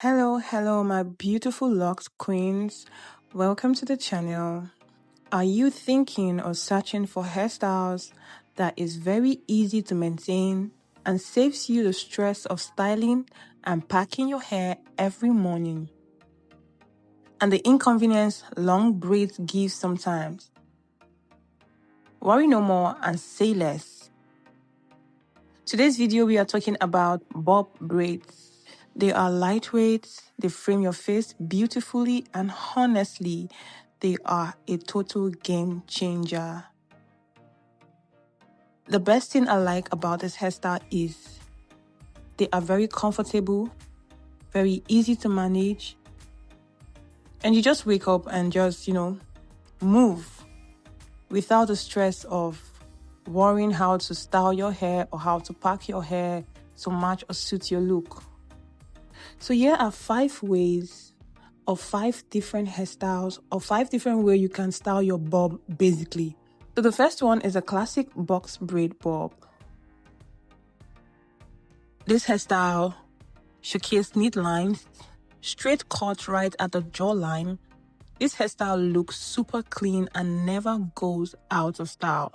Hello, my beautiful locks queens. Welcome to the channel. Are you thinking or searching for hairstyles that is very easy to maintain and saves you the stress of styling and packing your hair every morning, and the inconvenience long braids give sometimes? Worry no more and say less. Today's video we are talking about bob braids. They are lightweight, they frame your face beautifully, and honestly, they are a total game changer. The best thing I like about this hairstyle is they are very comfortable, very easy to manage, and you just wake up and just, move without the stress of worrying how to style your hair or how to pack your hair to match or suit your look. So here are 5 ways or 5 different hairstyles or 5 different ways you can style your bob basically. So the first one is a classic box braid bob. This hairstyle showcases neat lines, straight cut right at the jawline. This hairstyle looks super clean and never goes out of style.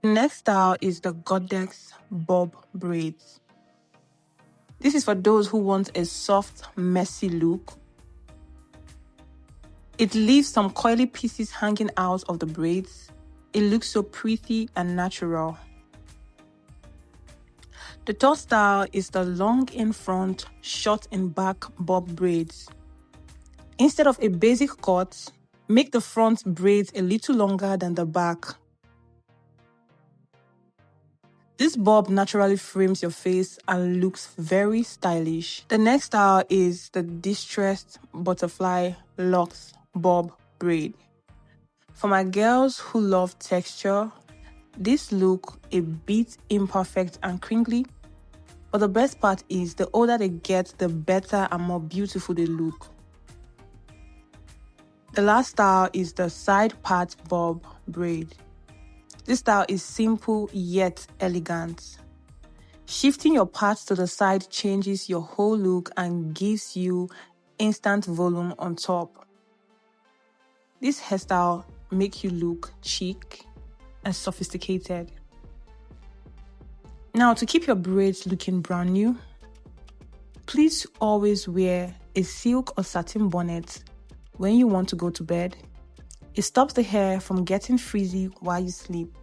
The next style is the goddess bob braids. This is for those who want a soft, messy look. It leaves some coily pieces hanging out of the braids. It looks so pretty and natural. The third style is the long in front, short in back bob braids. Instead of a basic cut, make the front braids a little longer than the back. This bob naturally frames your face and looks very stylish. The next style is the distressed butterfly locs bob braid. For my girls who love texture, this look a bit imperfect and crinkly, but the best part is the older they get, the better and more beautiful they look. The last style is the side part bob braid. This style is simple yet elegant. Shifting your parts to the side changes your whole look and gives you instant volume on top. This hairstyle makes you look chic and sophisticated. Now, to keep your braids looking brand new, please always wear a silk or satin bonnet when you want to go to bed. It stops the hair from getting frizzy while you sleep.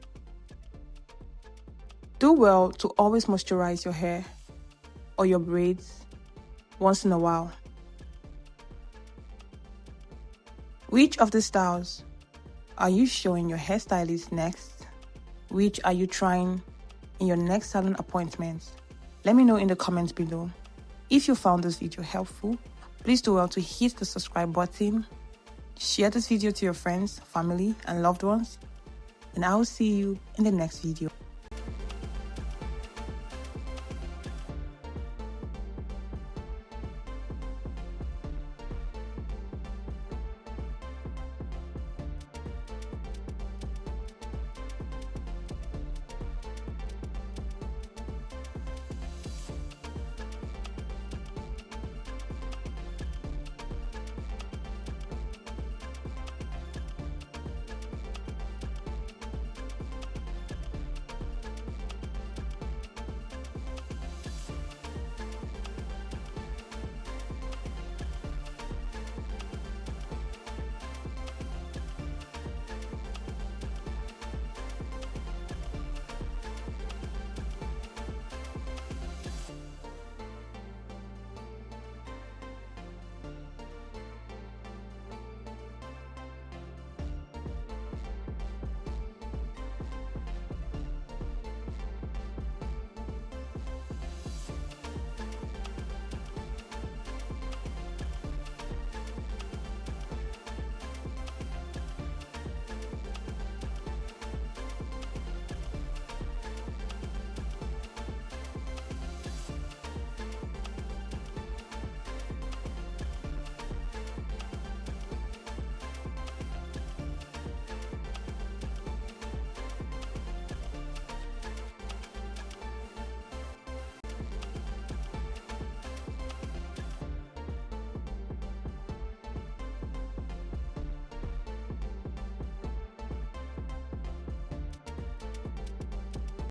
Do well to always moisturize your hair or your braids once in a while. Which of the styles are you showing your hairstylist next? Which are you trying in your next salon appointment? Let me know in the comments below. If you found this video helpful, please do well to hit the subscribe button. Share this video to your friends, family, and loved ones. And I will see you in the next video.